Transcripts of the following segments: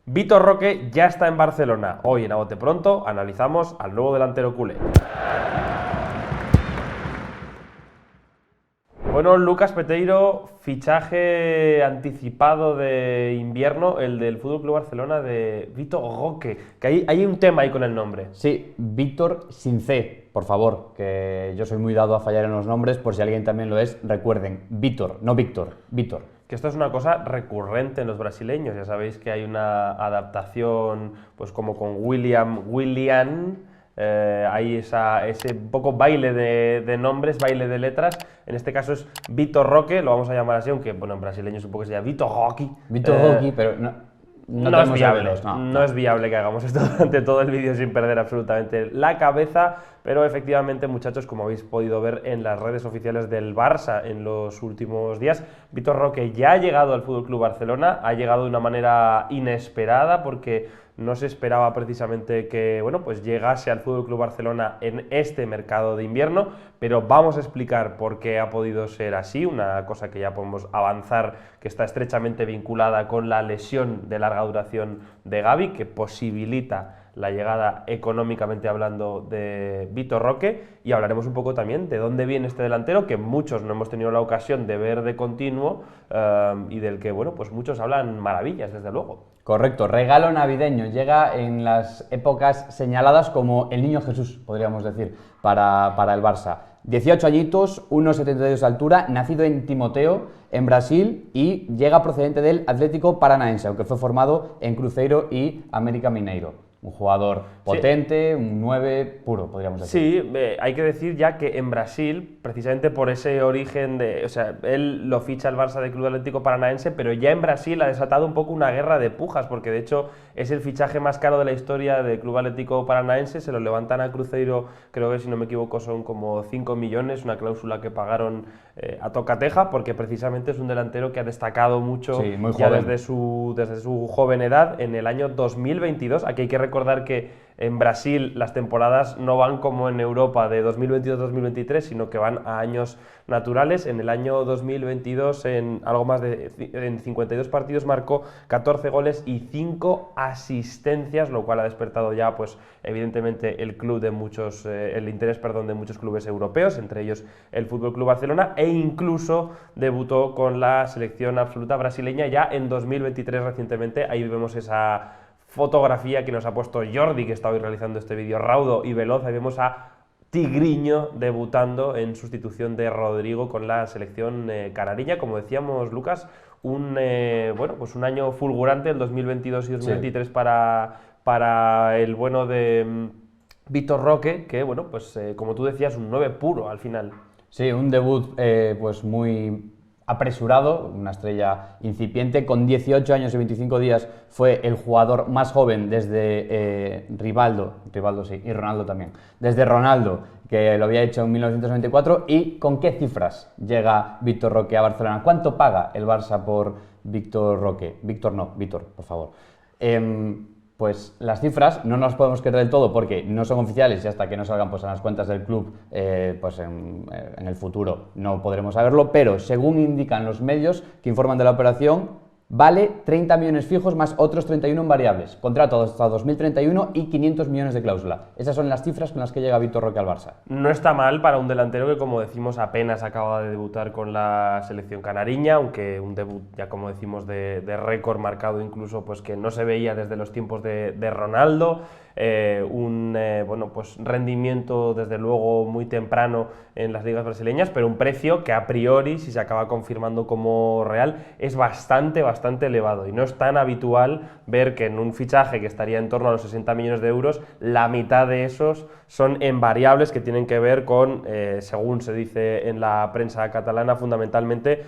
Vitor Roque ya está en Barcelona. Hoy en A Bote Pronto analizamos al nuevo delantero culé. Bueno, Lucas Peteiro, fichaje anticipado de invierno, el del FC Barcelona de Vitor Roque, que hay un tema ahí con el nombre. Sí, Víctor sin C, por favor, que yo soy muy dado a fallar en los nombres, por si alguien también lo es, recuerden, Vícor, no Víctor, Vítor. Que esto es una cosa recurrente en los brasileños, ya sabéis que hay una adaptación, pues como con William, hay ese poco baile de nombres, baile de letras. En este caso es Vitor Roque, lo vamos a llamar así, aunque bueno, en brasileño supongo que sería Vitor Roque. Vitor Roque, pero no Es viable, euros, no es viable que hagamos esto durante todo el vídeo sin perder absolutamente la cabeza, pero efectivamente, muchachos, como habéis podido ver en las redes oficiales del Barça en los últimos días, Vitor Roque ya ha llegado al FC Barcelona, ha llegado de una manera inesperada porque no se esperaba precisamente que, bueno, pues llegase al FC Barcelona en este mercado de invierno, pero vamos a explicar por qué ha podido ser así, una cosa que ya podemos avanzar, que está estrechamente vinculada con la lesión de larga duración de Gavi, que posibilita la llegada económicamente hablando de Vitor Roque, y hablaremos un poco también de dónde viene este delantero que muchos no hemos tenido la ocasión de ver de continuo y del que, bueno, pues muchos hablan maravillas, desde luego. Correcto, regalo navideño, llega en las épocas señaladas como el niño Jesús, podríamos decir, para el Barça. 18 añitos, 1,72 de altura, nacido en Timoteo, en Brasil, y llega procedente del Atlético Paranaense, aunque fue formado en Cruzeiro y América Mineiro. Un jugador potente, sí. Un 9 puro, podríamos decir. Sí, hay que decir ya que en Brasil, precisamente por ese origen o sea, él lo ficha el Barça del Club Atlético Paranaense, pero ya en Brasil ha desatado un poco una guerra de pujas, porque de hecho es el fichaje más caro de la historia del Club Atlético Paranaense, se lo levantan a Cruzeiro, creo que si no me equivoco son como 5 millones, una cláusula que pagaron a tocateja, porque precisamente es un delantero que ha destacado mucho ya desde su joven edad. En el año 2022, aquí hay que recordar que en Brasil las temporadas no van como en Europa de 2022-2023, sino que van a años naturales. En el año 2022, en algo más de 52 partidos, marcó 14 goles y 5 asistencias, lo cual ha despertado ya, pues, evidentemente, el interés de muchos clubes europeos, entre ellos el FC Barcelona, e incluso debutó con la selección absoluta brasileña ya en 2023 recientemente. Ahí vemos esa fotografía que nos ha puesto Jordi, que está hoy realizando este vídeo raudo y veloz. Ahí vemos a Tigriño debutando en sustitución de Rodrigo con la selección canariña. Como decíamos, Lucas, un año fulgurante, el 2022 y 2023, sí, para el bueno de Vitor Roque, que, bueno, pues como tú decías, un 9 puro al final. Sí, un debut pues muy apresurado, una estrella incipiente. Con 18 años y 25 días fue el jugador más joven desde Rivaldo sí, y Ronaldo también, desde Ronaldo, que lo había hecho en 1994. ¿Y con qué cifras llega Vitor Roque a Barcelona? ¿Cuánto paga el Barça por Vitor Roque? Vitor, por favor. Pues las cifras no nos podemos creer del todo porque no son oficiales, y hasta que no salgan pues en las cuentas del club pues en el futuro no podremos saberlo, pero según indican los medios que informan de la operación, vale 30 millones fijos más otros 31 en variables, contrato hasta 2031 y 500 millones de cláusula. Esas son las cifras con las que llega Vitor Roque al Barça. No está mal para un delantero que, como decimos, apenas acaba de debutar con la selección canariña, aunque un debut, ya como decimos, de récord marcado incluso, pues que no se veía desde los tiempos de Ronaldo. Pues rendimiento desde luego muy temprano en las ligas brasileñas, pero un precio que a priori, si se acaba confirmando como real, es bastante elevado, y no es tan habitual ver que en un fichaje que estaría en torno a los 60 millones de euros, la mitad de esos son en variables que tienen que ver con, según se dice en la prensa catalana, fundamentalmente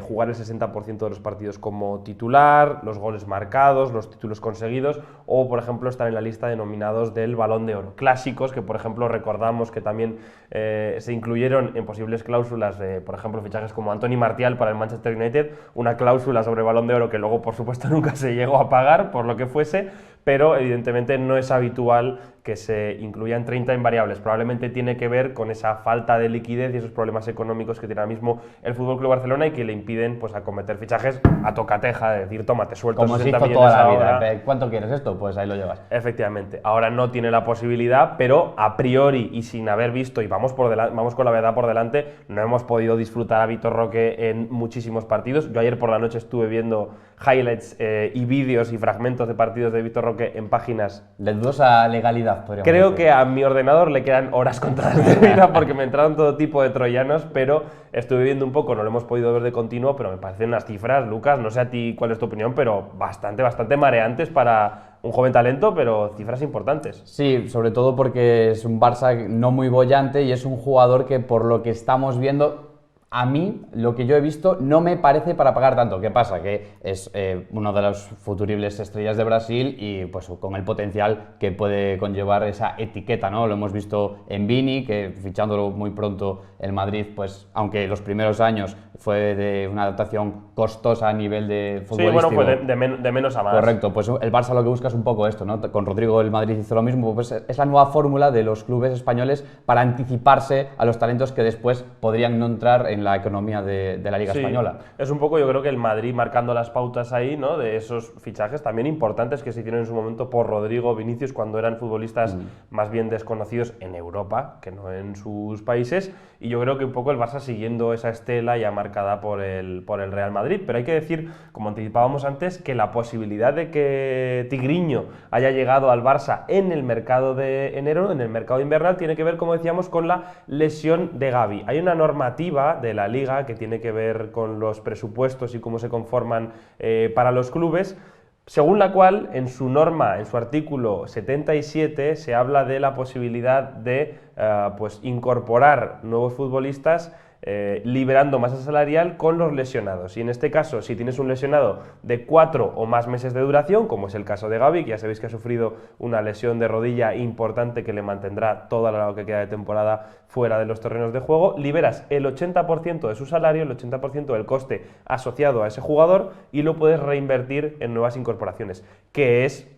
jugar el 60% de los partidos como titular, los goles marcados, los títulos conseguidos, o por ejemplo estar en la lista de nominados del Balón de Oro. Clásicos que, por ejemplo, recordamos que también se incluyeron en posibles cláusulas, por ejemplo, fichajes como Anthony Martial para el Manchester United, una cláusula sobre Balón de Oro que luego, por supuesto, nunca se llegó a pagar, por lo que fuese, pero evidentemente no es habitual que se incluían 30 invariables. Probablemente tiene que ver con esa falta de liquidez y esos problemas económicos que tiene ahora mismo el FC Barcelona y que le impiden pues acometer fichajes a tocateja, de decir, toma, te suelto Como se 60 hizo millones toda la ahora. vida. ¿Cuánto quieres esto? Pues ahí lo llevas. Efectivamente, ahora no tiene la posibilidad, pero a priori y sin haber visto, y vamos con la verdad por delante, no hemos podido disfrutar a Vitor Roque en muchísimos partidos. Yo ayer por la noche estuve viendo highlights y vídeos y fragmentos de partidos de Vitor Roque en páginas. De dudosa legalidad, podríamos Creo decir. que a mi ordenador le quedan horas contadas de vida porque me entraron todo tipo de troyanos, pero estuve viendo un poco, no lo hemos podido ver de continuo, pero me parecen unas cifras, Lucas, no sé a ti cuál es tu opinión, pero bastante mareantes para un joven talento, pero cifras importantes. Sí, sobre todo porque es un Barça no muy boyante y es un jugador que, por lo que estamos viendo, a mí, lo que yo he visto, no me parece para pagar tanto. ¿Qué pasa? Que es uno de los futuribles estrellas de Brasil y pues con el potencial que puede conllevar esa etiqueta, ¿no? Lo hemos visto en Vini, que fichándolo muy pronto el Madrid, pues aunque los primeros años fue de una adaptación costosa a nivel de futbolístico. Sí, bueno, pues de menos a más. Correcto, pues el Barça lo que busca es un poco esto, ¿no? Con Rodrigo el Madrid hizo lo mismo, pues es la nueva fórmula de los clubes españoles para anticiparse a los talentos que después podrían no entrar en la economía de la Liga Española. Es un poco, yo creo que el Madrid marcando las pautas ahí, ¿no? De esos fichajes también importantes que se hicieron en su momento por Rodrigo, Vinicius, cuando eran futbolistas más bien desconocidos en Europa, que no en sus países, y yo creo que un poco el Barça siguiendo esa estela ya marcada por el Real Madrid, pero hay que decir, como anticipábamos antes, que la posibilidad de que Tigriño haya llegado al Barça en el mercado de enero, en el mercado invernal, tiene que ver, como decíamos, con la lesión de Gavi. Hay una normativa de la Liga que tiene que ver con los presupuestos y cómo se conforman para los clubes, según la cual, en su norma, en su artículo 77, se habla de la posibilidad de pues incorporar nuevos futbolistas liberando masa salarial con los lesionados. Y en este caso, si tienes un lesionado de 4 o más meses de duración, como es el caso de Gavi, que ya sabéis que ha sufrido una lesión de rodilla importante que le mantendrá toda la que queda de temporada fuera de los terrenos de juego, liberas el 80% de su salario, el 80% del coste asociado a ese jugador y lo puedes reinvertir en nuevas incorporaciones, que es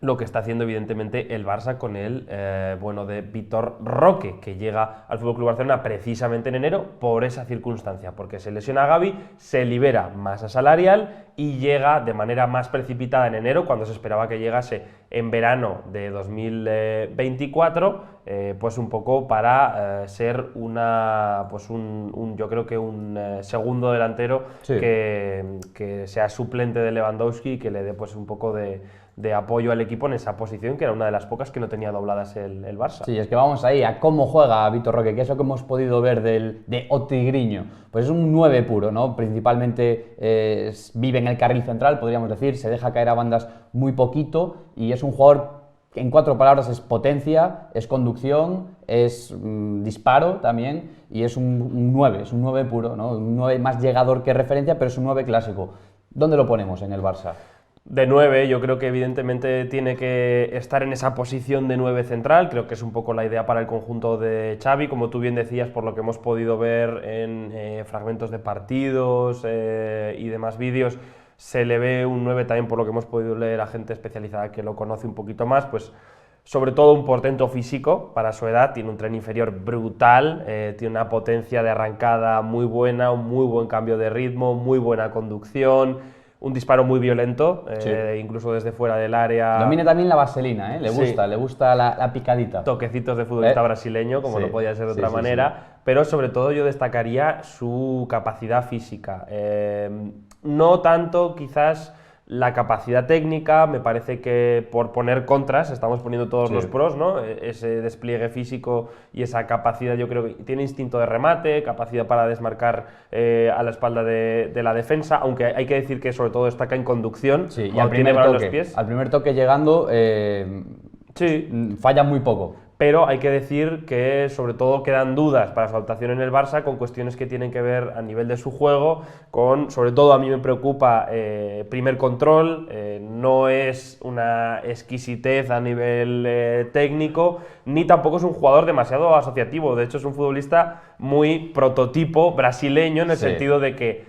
lo que está haciendo evidentemente el Barça con el de Vitor Roque, que llega al FC Barcelona precisamente en enero por esa circunstancia, porque se lesiona a Gavi, se libera masa salarial y llega de manera más precipitada en enero, cuando se esperaba que llegase en verano de 2024, pues un poco para ser yo creo que un segundo delantero que sea suplente de Lewandowski y que le dé pues un poco de apoyo al equipo en esa posición, que era una de las pocas que no tenía dobladas el Barça. Sí, es que vamos ahí a cómo juega Vitor Roque, que es lo que hemos podido ver de Otigriño. Pues es un 9 puro, ¿no? Principalmente vive en el carril central, podríamos decir, se deja caer a bandas muy poquito y es un jugador que en 4 palabras es potencia, es conducción, es disparo también y es un 9, es un 9 puro, ¿no? Un 9 más llegador que referencia, pero es un 9 clásico. ¿Dónde lo ponemos en el Barça? De 9, yo creo que evidentemente tiene que estar en esa posición de 9 central, creo que es un poco la idea para el conjunto de Xavi, como tú bien decías, por lo que hemos podido ver en fragmentos de partidos y demás vídeos, se le ve un 9 también por lo que hemos podido leer a gente especializada que lo conoce un poquito más, pues sobre todo un portento físico para su edad, tiene un tren inferior brutal, tiene una potencia de arrancada muy buena, un muy buen cambio de ritmo, muy buena conducción, un disparo muy violento, incluso desde fuera del área. Domina también la vaselina, le gusta la picadita. Toquecitos de futbolista brasileño, como no podía ser de otra manera, pero sobre todo yo destacaría su capacidad física. No tanto quizás la capacidad técnica, me parece que por poner contras, estamos poniendo todos los pros, ¿no? Ese despliegue físico y esa capacidad, yo creo que tiene instinto de remate, capacidad para desmarcar a la espalda de la defensa, aunque hay que decir que sobre todo destaca en conducción, y al primer toque llegando falla muy poco. Pero hay que decir que sobre todo quedan dudas para su adaptación en el Barça con cuestiones que tienen que ver a nivel de su juego, sobre todo a mí me preocupa primer control, no es una exquisitez a nivel técnico, ni tampoco es un jugador demasiado asociativo, de hecho es un futbolista muy prototipo brasileño en el sentido de que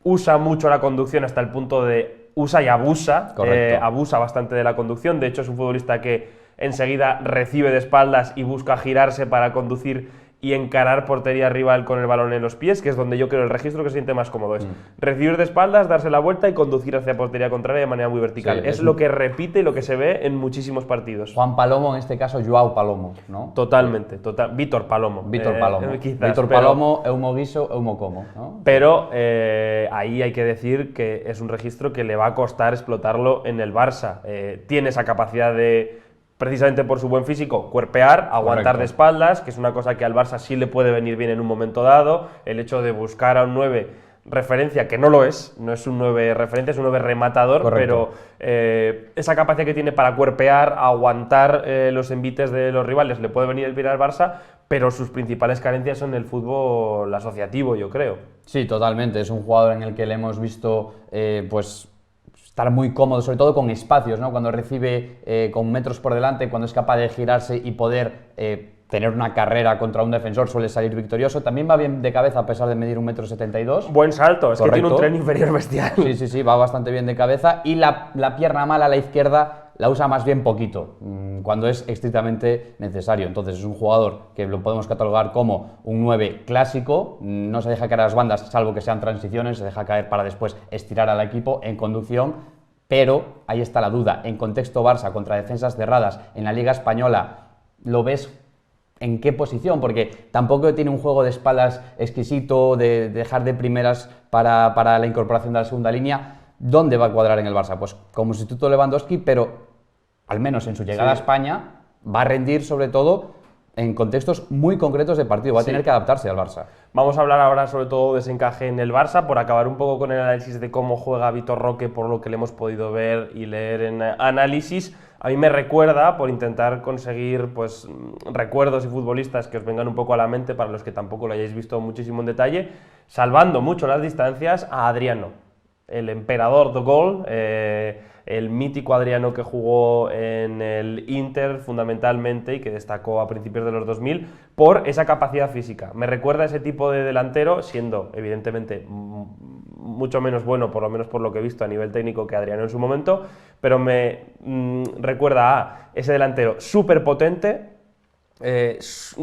usa mucho la conducción hasta el punto de usa y abusa, Correcto. abusa bastante de la conducción. De hecho, es un futbolista que enseguida recibe de espaldas y busca girarse para conducir y encarar portería rival con el balón en los pies, que es donde yo creo el registro que se siente más cómodo. Es recibir de espaldas, darse la vuelta y conducir hacia portería contraria de manera muy vertical. Sí, es lo que repite y lo que se ve en muchísimos partidos. Juan Palomo, en este caso Joao Palomo, ¿no? Totalmente, Víctor Palomo. Víctor Palomo. Quizás, Víctor pero- Palomo, Eumo Guiso, Eumo Como, ¿no? Pero ahí hay que decir que es un registro que le va a costar explotarlo en el Barça. Tiene esa capacidad de, precisamente por su buen físico, cuerpear, aguantar Correcto. de espaldas, que es una cosa que al Barça sí le puede venir bien en un momento dado. El hecho de buscar a un 9 referencia, que no lo es, no es un 9 referencia, es un 9 rematador, Correcto. pero esa capacidad que tiene para cuerpear, aguantar los envites de los rivales, le puede venir bien al Barça, pero sus principales carencias son el fútbol asociativo, yo creo. Sí, totalmente. Es un jugador en el que le hemos visto pues estar muy cómodo, sobre todo con espacios, ¿no? Cuando recibe con metros por delante, cuando es capaz de girarse y poder tener una carrera contra un defensor, suele salir victorioso. También va bien de cabeza a pesar de medir 1,72 m. Buen salto, es que tiene un Correcto. tren inferior bestial. Sí, va bastante bien de cabeza. Y la pierna mala a la izquierda la usa más bien poquito, cuando es estrictamente necesario. Entonces es un jugador que lo podemos catalogar como un 9 clásico, no se deja caer a las bandas, salvo que sean transiciones, se deja caer para después estirar al equipo en conducción, pero ahí está la duda. En contexto Barça, contra defensas cerradas, en la Liga Española, ¿lo ves en qué posición? Porque tampoco tiene un juego de espaldas exquisito, de dejar de primeras para la incorporación de la segunda línea. ¿Dónde va a cuadrar en el Barça? Pues como sustituto Lewandowski, pero al menos en su llegada a España va a rendir sobre todo en contextos muy concretos de partido, va a tener que adaptarse al Barça. Vamos a hablar ahora sobre todo de ese encaje en el Barça, por acabar un poco con el análisis de cómo juega Vitor Roque, por lo que le hemos podido ver y leer en análisis. A mí me recuerda, por intentar conseguir pues, recuerdos y futbolistas que os vengan un poco a la mente, para los que tampoco lo hayáis visto muchísimo en detalle, salvando mucho las distancias, a Adriano, el emperador de gol, el mítico Adriano que jugó en el Inter fundamentalmente y que destacó a principios de los 2000 por esa capacidad física. Me recuerda a ese tipo de delantero, siendo evidentemente mucho menos bueno, por lo menos por lo que he visto a nivel técnico, que Adriano en su momento, pero me recuerda a ese delantero súper potente,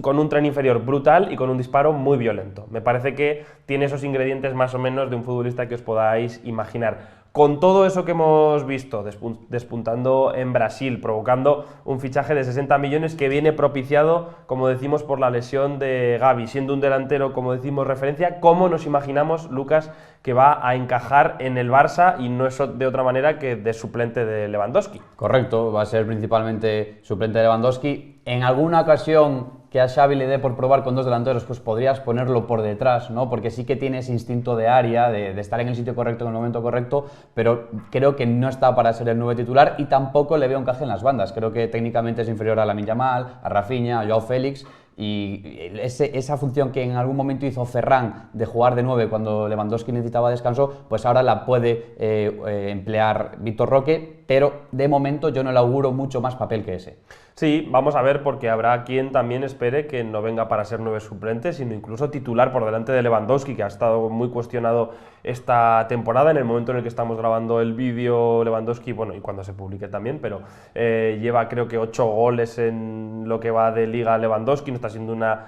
con un tren inferior brutal y con un disparo muy violento. Me parece que tiene esos ingredientes más o menos de un futbolista que os podáis imaginar. Con todo eso que hemos visto, despuntando en Brasil, provocando un fichaje de 60 millones que viene propiciado, como decimos, por la lesión de Gavi, siendo un delantero, como decimos, referencia, ¿cómo nos imaginamos, Lucas, que va a encajar en el Barça y no es de otra manera que de suplente de Lewandowski? Correcto, va a ser principalmente suplente de Lewandowski. En alguna ocasión que a Xavi le dé por probar con dos delanteros, pues podrías ponerlo por detrás, ¿no? Porque sí que tiene ese instinto de área, de estar en el sitio correcto en el momento correcto, pero creo que no está para ser el 9 titular y tampoco le veo encaje en las bandas. Creo que técnicamente es inferior a Lamine Yamal, a Rafinha, a Joao Félix, y esa función que en algún momento hizo Ferran de jugar de 9 cuando Lewandowski necesitaba descanso, pues ahora la puede emplear Vitor Roque, pero de momento yo no le auguro mucho más papel que ese. Sí, vamos a ver, porque habrá quien también espere que no venga para ser 9 suplente, sino incluso titular por delante de Lewandowski, que ha estado muy cuestionado esta temporada. En el momento en el que estamos grabando el vídeo, Lewandowski, bueno, y cuando se publique también, pero lleva creo que 8 goles en lo que va de Liga Lewandowski, no está siendo una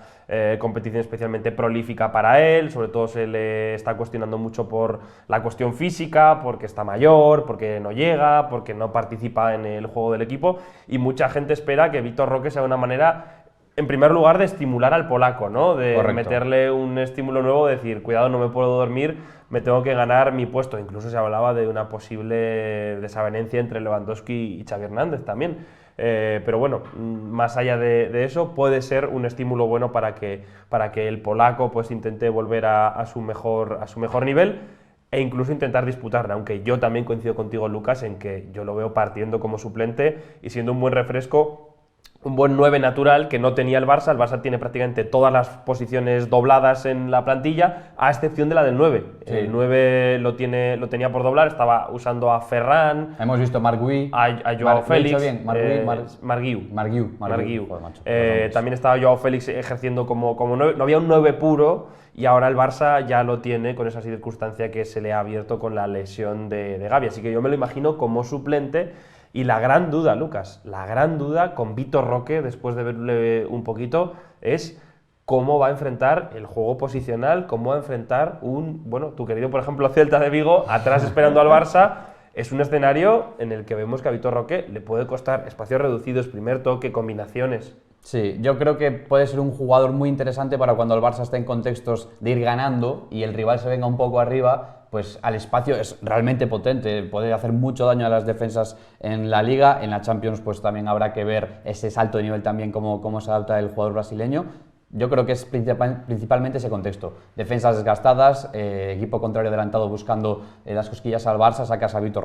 competición especialmente prolífica para él, sobre todo se le está cuestionando mucho por la cuestión física, porque está mayor, porque no llega, porque no participa en el juego del equipo, y mucha gente espera que Vitor Roque sea una manera, en primer lugar, de estimular al polaco, ¿no? De Correcto. meterle un estímulo nuevo, de decir, cuidado, no me puedo dormir, me tengo que ganar mi puesto. Incluso se hablaba de una posible desavenencia entre Lewandowski y Xavi Hernández también. Pero bueno, más allá de eso, puede ser un estímulo bueno para que el polaco pues intente volver a su mejor nivel e incluso intentar disputarle, aunque yo también coincido contigo, Lucas, en que yo lo veo partiendo como suplente y siendo un buen refresco un buen 9 natural que no tenía el Barça. El Barça tiene prácticamente todas las posiciones dobladas en la plantilla, a excepción de la del 9. Sí. El 9 lo tenía por doblar, estaba usando a Ferran, Hemos visto Margui, a Joao Félix, Marguiu. Marguiu. Joder, macho, También estaba Joao Félix ejerciendo como 9. No había un 9 puro y ahora el Barça ya lo tiene con esa circunstancia que se le ha abierto con la lesión de Gavi. Así que yo me lo imagino como suplente. Y la gran duda, Lucas, la gran duda con Vitor Roque, después de verle un poquito, es cómo va a enfrentar el juego posicional, cómo va a enfrentar tu querido, por ejemplo, Celta de Vigo, atrás esperando al Barça. Es un escenario en el que vemos que a Vitor Roque le puede costar espacios reducidos, primer toque, combinaciones. Sí, yo creo que puede ser un jugador muy interesante para cuando el Barça esté en contextos de ir ganando y el rival se venga un poco arriba, pues al espacio es realmente potente, puede hacer mucho daño a las defensas en la Liga. En la Champions pues también habrá que ver ese salto de nivel también, cómo se adapta el jugador brasileño. Yo creo que es principalmente ese contexto. Defensas desgastadas, equipo contrario adelantado buscando las cosquillas al Barça, sacas a Vitor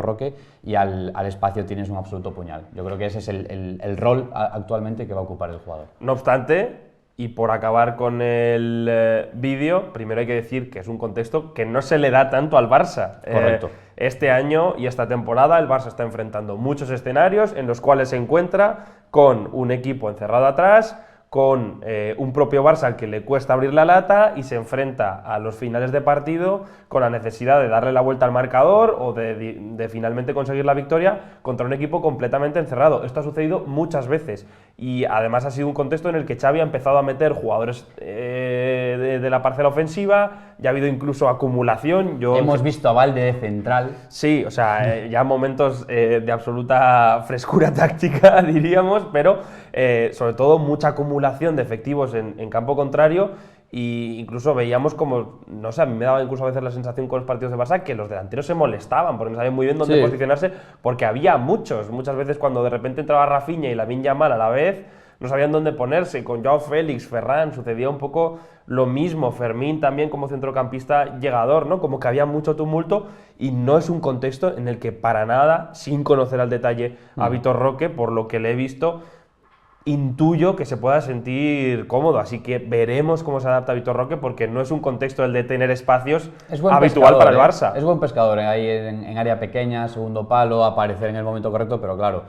Roque y al espacio tienes un absoluto puñal. Yo creo que ese es el rol actualmente que va a ocupar el jugador. No obstante, y por acabar con el vídeo, primero hay que decir que es un contexto que no se le da tanto al Barça. Correcto. Este año y esta temporada el Barça está enfrentando muchos escenarios en los cuales se encuentra con un equipo encerrado atrás, con un propio Barça al que le cuesta abrir la lata y se enfrenta a los finales de partido con la necesidad de darle la vuelta al marcador o de finalmente conseguir la victoria contra un equipo completamente encerrado. Esto ha sucedido muchas veces y además ha sido un contexto en el que Xavi ha empezado a meter jugadores de la parcela ofensiva, ya ha habido incluso acumulación. Hemos visto a Valde de central. Sí, o sea, ya momentos de absoluta frescura táctica, diríamos, pero sobre todo mucha acumulación de efectivos en campo contrario. Y incluso veíamos como, no sé, a mí me daba incluso a veces la sensación con los partidos de Barça que los delanteros se molestaban porque no sabían muy bien dónde posicionarse, porque había muchas veces cuando de repente entraba Rafinha y Lamine Yamal a la vez, no sabían dónde ponerse. Con Joao Félix, Ferran, sucedía un poco lo mismo. Fermín también como centrocampista llegador, ¿no? Como que había mucho tumulto y no es un contexto en el que para nada, sin conocer al detalle a Vitor Roque, por lo que le he visto, intuyo que se pueda sentir cómodo, así que veremos cómo se adapta Vitor Roque, porque no es un contexto el de tener espacios habitual para el Barça. Es buen pescador, ahí en área pequeña, segundo palo, aparecer en el momento correcto, pero claro,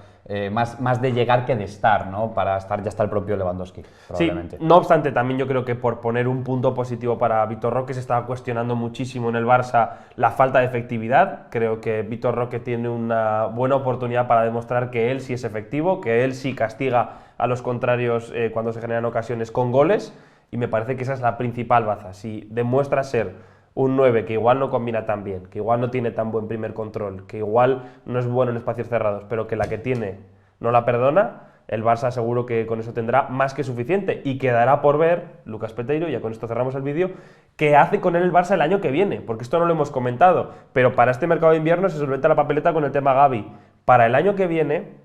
más de llegar que de estar, ¿no? Para estar ya está el propio Lewandowski, probablemente. Sí, no obstante, también yo creo que por poner un punto positivo para Vitor Roque se estaba cuestionando muchísimo en el Barça la falta de efectividad. Creo que Vitor Roque tiene una buena oportunidad para demostrar que él sí es efectivo, que él sí castiga a los contrarios cuando se generan ocasiones con goles, y me parece que esa es la principal baza. Si demuestra ser un 9 que igual no combina tan bien, que igual no tiene tan buen primer control, que igual no es bueno en espacios cerrados, pero que la que tiene no la perdona, el Barça seguro que con eso tendrá más que suficiente, y quedará por ver, Lucas Peteiro, ya con esto cerramos el vídeo, qué hace con él el Barça el año que viene, porque esto no lo hemos comentado, pero para este mercado de invierno se solventa la papeleta con el tema Gavi. Para el año que viene,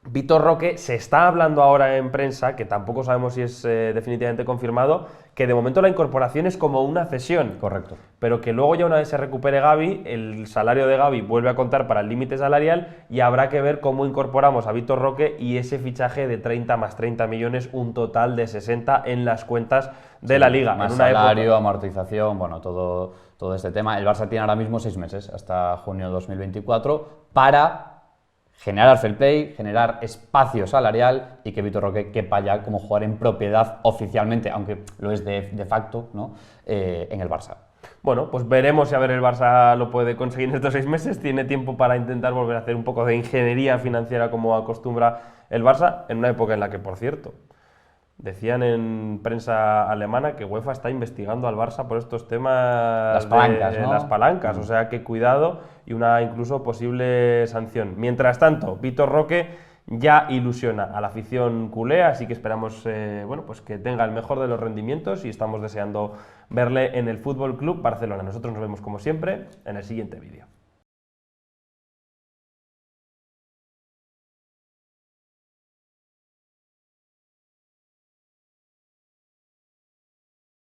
Vitor Roque, se está hablando ahora en prensa, que tampoco sabemos si es definitivamente confirmado, que de momento la incorporación es como una cesión. Correcto. Pero que luego ya una vez se recupere Gavi, el salario de Gavi vuelve a contar para el límite salarial y habrá que ver cómo incorporamos a Vitor Roque y ese fichaje de 30 más 30 millones, un total de 60 en las cuentas de la Liga. Más en una salario, amortización, bueno, todo este tema. El Barça tiene ahora mismo 6 meses, hasta junio de 2024, para generar fair play, generar espacio salarial y que Vitor Roque quepa ya como jugador en propiedad oficialmente, aunque lo es de facto, ¿no? En el Barça. Bueno, pues veremos si a ver el Barça lo puede conseguir en estos 6 meses. Tiene tiempo para intentar volver a hacer un poco de ingeniería financiera como acostumbra el Barça, en una época en la que, por cierto, decían en prensa alemana que UEFA está investigando al Barça por estos temas las palancas, ¿no? Las palancas, o sea que cuidado, y una incluso posible sanción. Mientras tanto, Vitor Roque ya ilusiona a la afición culé, así que esperamos pues que tenga el mejor de los rendimientos y estamos deseando verle en el Fútbol Club Barcelona. Nosotros nos vemos como siempre en el siguiente vídeo.